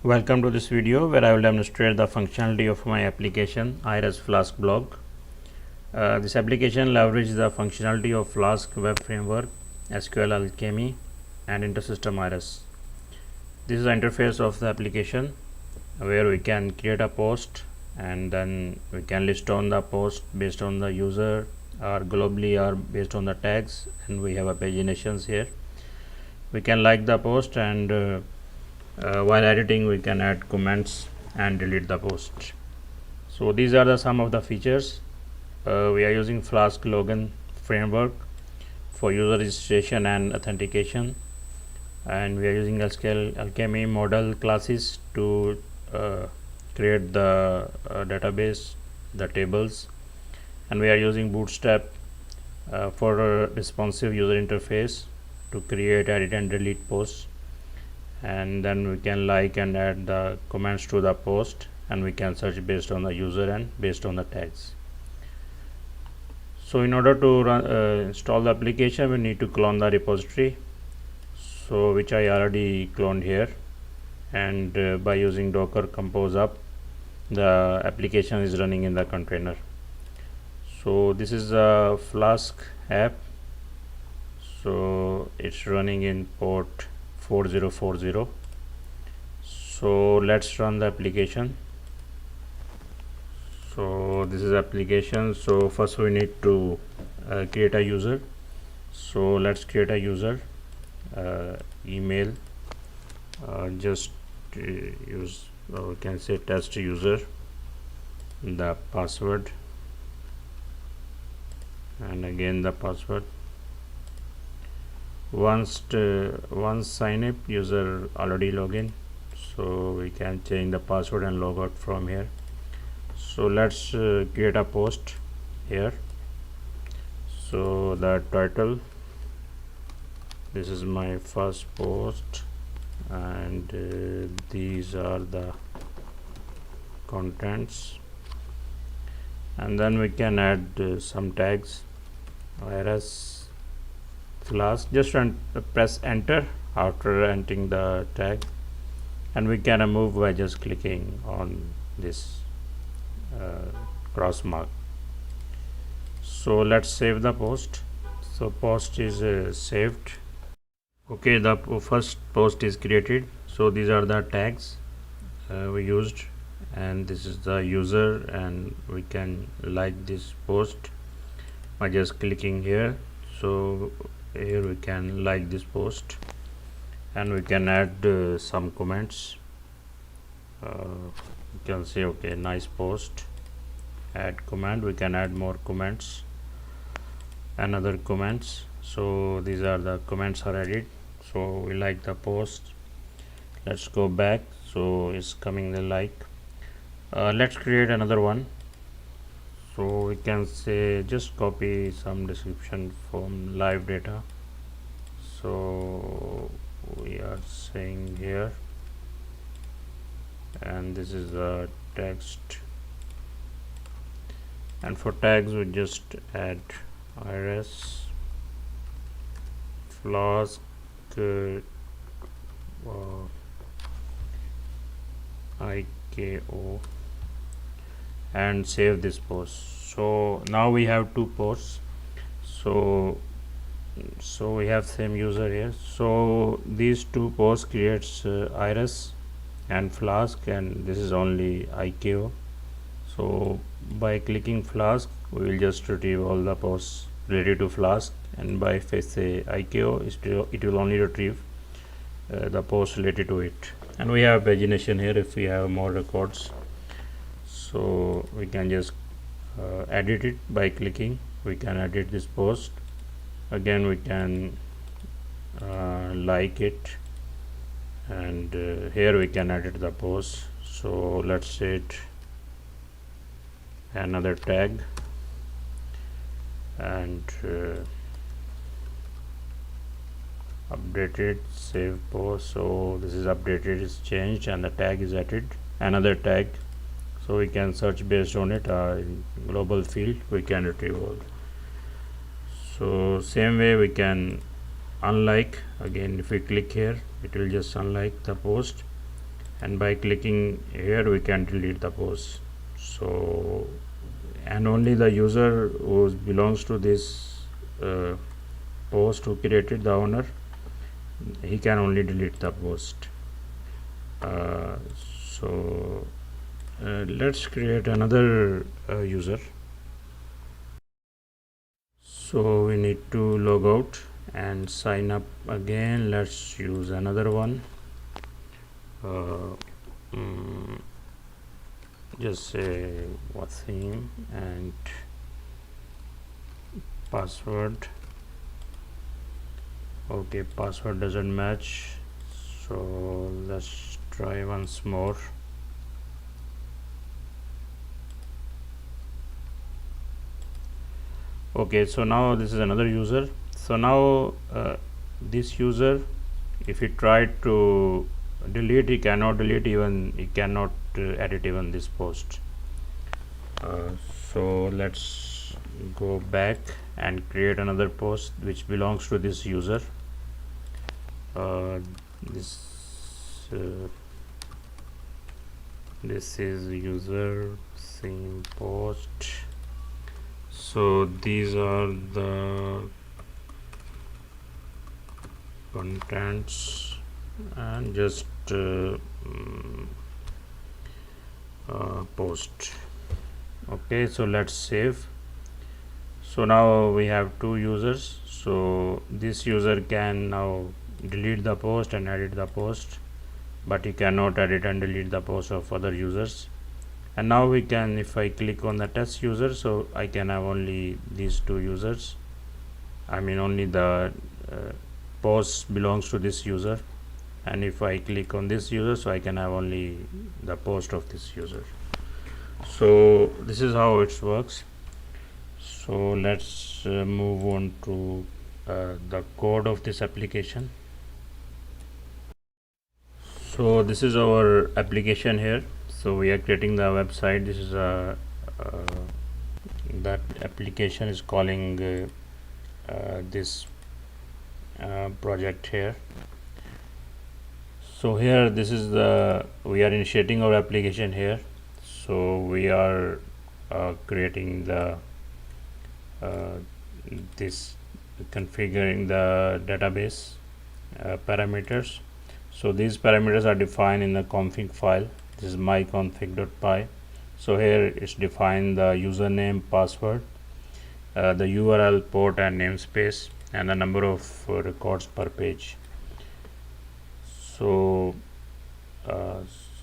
Welcome to this video where I will demonstrate the functionality of my application IRIS-FlaskBlog. This application leverages the functionality of Flask web framework, SQLALchemy and InterSystems IRIS. This is the interface of the application where we can create a post and then we can list on the post based on the user or globally or based on the tags, and we have a paginations here. We can like the post and while editing we can add comments and delete the post. So these are some of the features. We are using Flask-Login framework for user registration and authentication, and we are using SQLAlchemy model classes to create the database, the tables, and we are using Bootstrap for a responsive user interface to create, edit and delete posts, and then we can like and add the comments to the post, and we can search based on the user and based on the tags. So in order to install the application, we need to clone the repository, so which I already cloned here, and by using docker compose up, the application is running in the container. So this is a Flask app, so it's running in port 4040. So let's run the application. So this is application. So first we need to create a user. So let's create a user, email, just use, we can say test user, the password, and again the password. Once sign up, user already login, so we can change the password and log out from here. So let's create a post here. So the title, this is my first post, and these are the contents, and then we can add some tags. IRIS Flask, just press enter after entering the tag, and we can remove by just clicking on this cross mark. So let's save the post. So post is saved. Okay, the first post is created. So these are the tags we used, and this is the user, and we can like this post by just clicking here. So here we can like this post, and we can add some comments. You can say okay, nice post, add comment. We can add more comments and other comments. So these are the comments are added. So we like the post. Let's go back. So it's coming the like. Let's create another one. So we can say just copy some description from live data. So we are saying here, and this is the text, and for tags we just add IRIS Flask IKO, and save this post. So now we have two posts. So we have same user here. So these two posts creates IRIS and Flask, and this is only IKO. So by clicking Flask, we will just retrieve all the posts related to Flask, and by if I say IKO, it will only retrieve the post related to it. And we have pagination here if we have more records. So we can just edit it by clicking. We can edit this post. Again we can like it, and here we can edit the post. So let's set another tag, and updated, save post. So this is updated, is changed, and the tag is added, another tag. So we can search based on it, in global field we can retrieve all. So same way we can unlike. Again if we click here, it will just unlike the post, and by clicking here we can delete the post. So, and only the user who belongs to this post, who created, the owner, he can only delete the post. So let's create another user. So we need to log out and sign up again. Let's use another one. Just say Wasim and password. Okay, password doesn't match, so let's try once more. Okay, so now this is another user. So now this user, if he tried to delete, he cannot delete, even he cannot edit even this post. So let's go back and create another post which belongs to this user. This is user same post. So these are the contents, and just post. Okay, so let's save. So now we have two users. So this user can now delete the post and edit the post, but he cannot edit and delete the post of other users. And now we can, if I click on the test user, so I can have only these two users. I mean only the post belongs to this user, and if I click on this user, so I can have only the post of this user. So this is how it works. So let's move on to the code of this application. So this is our application here. So we are creating the website. This is that application is calling this project here. So here, this is the, we are initiating our application here. So we are creating the this, configuring the database parameters. So these parameters are defined in the config file. This is myconfig.py. So here it's defined the username, password, the URL, port and namespace, and the number of records per page. So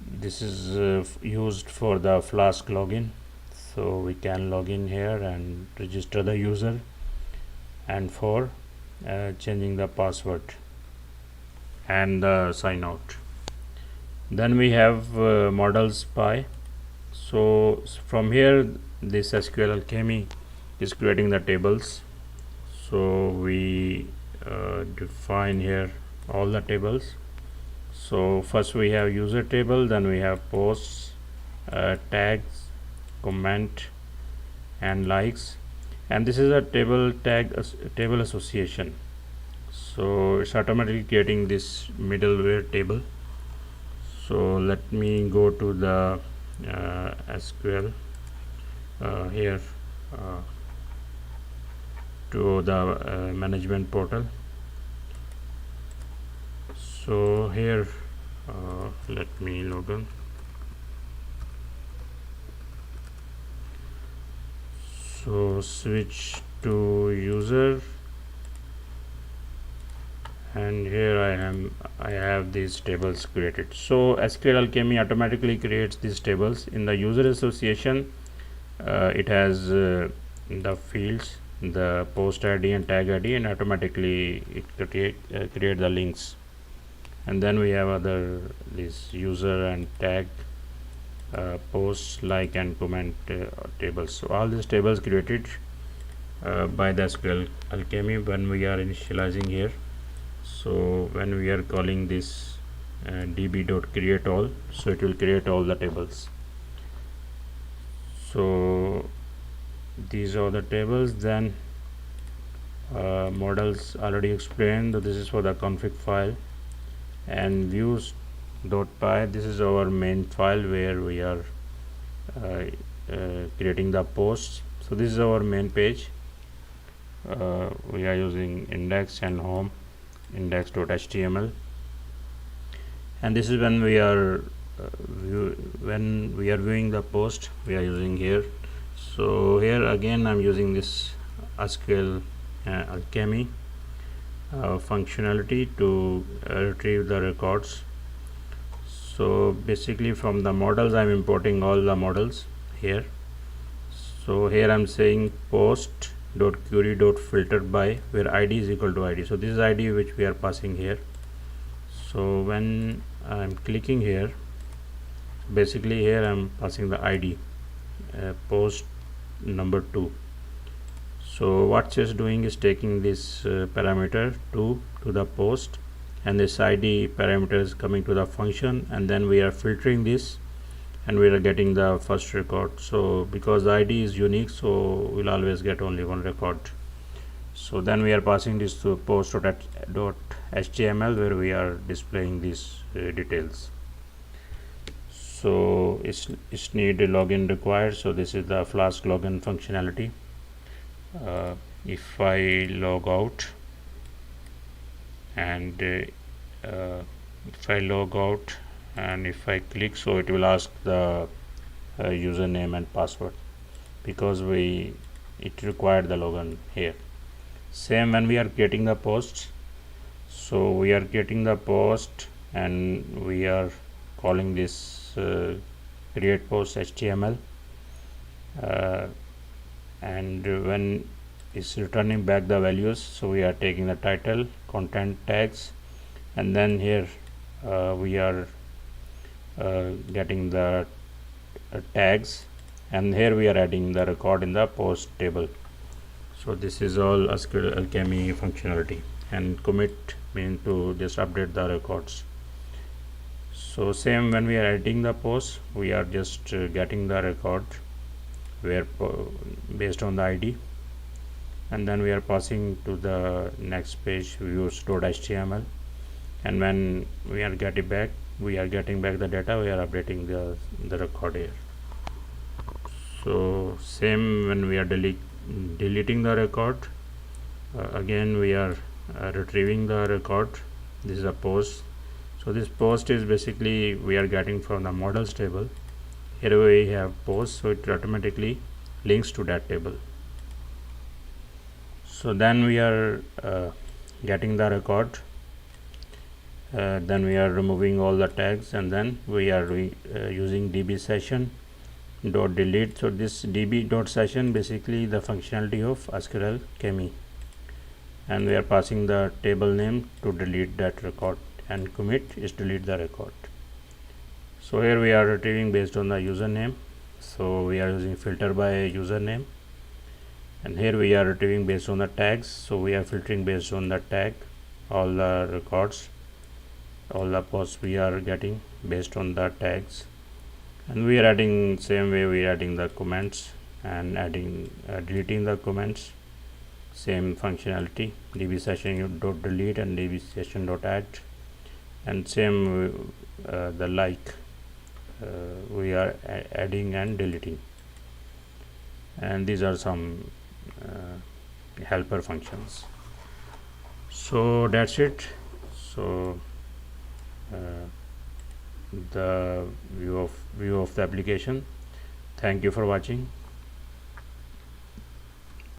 this is used for the Flask login. So we can log in here and register the user, and for changing the password and the sign out. Then we have models py. So from here, this SQLAlchemy is creating the tables. So we define here all the tables. So first we have user table, then we have posts, tags, comment and likes, and this is a table tag table association. So it's automatically creating this middleware table. So let me go to the SQL here to the management portal. So here let me log in. So switch to user, and here I have these tables created. So SQLAlchemy automatically creates these tables. In the user association, it has the fields, the post ID and tag ID, and automatically it create the links. And then we have other this user and tag, post, like and comment tables. So all these tables created by the SQLAlchemy when we are initializing here. So when we are calling this db.createAll, so it will create all the tables. So these are the tables. Then models already explained that this is for the config file, and views .py. This is our main file where we are creating the posts. So this is our main page. We are using index and home, index.html, and this is when we are viewing the post, we are using here. So here again I'm using this SQLAlchemy functionality to retrieve the records. So basically from the models I'm importing all the models here. So here I'm saying post.query.filter by, where id is equal to id. So this is id which we are passing here. So when I'm clicking here, basically here I'm passing the id, post number 2. So what it's doing is taking this parameter 2 to the post, and this id parameter is coming to the function, and then we are filtering this and we are getting the first record. So because the id is unique, so we'll always get only one record. So then we are passing this to post.html, where we are displaying these details. So it's need a login required. So this is the Flask login functionality. If I log out and if I click, so it will ask the username and password, because it required the login here. Same when we are getting the posts. So we are getting the post and we are calling this create post HTML, and when it's returning back the values, so we are taking the title, content tags, and then here we are getting the tags, and here we are adding the record in the post table. So this is all SQLAlchemy functionality. And commit means to just update the records. So same when we are editing the post, we are just getting the record where based on the id, and then we are passing to the next page, views.html, and when we are getting back the data, we are updating the record here. So same when we are deleting the record, again we are retrieving the record. This is a post. So this post is basically we are getting from the models table. Here we have post, so it automatically links to that table. So then we are getting the record, then we are removing all the tags, and then we are using db session dot delete. So this db dot session basically the functionality of SQLAlchemy, and we are passing the table name to delete that record, and commit is delete the record. So here we are retrieving based on the username, so we are using filter by username, and here we are retrieving based on the tags, so we are filtering based on the tag. All the records, all the posts we are getting based on the tags, and we are adding same way we are adding the comments and adding deleting the comments. Same functionality, db session dot delete and db session dot add, and same the like we are adding and deleting, and these are some helper functions. So that's it. So the view of the application. Thank you for watching.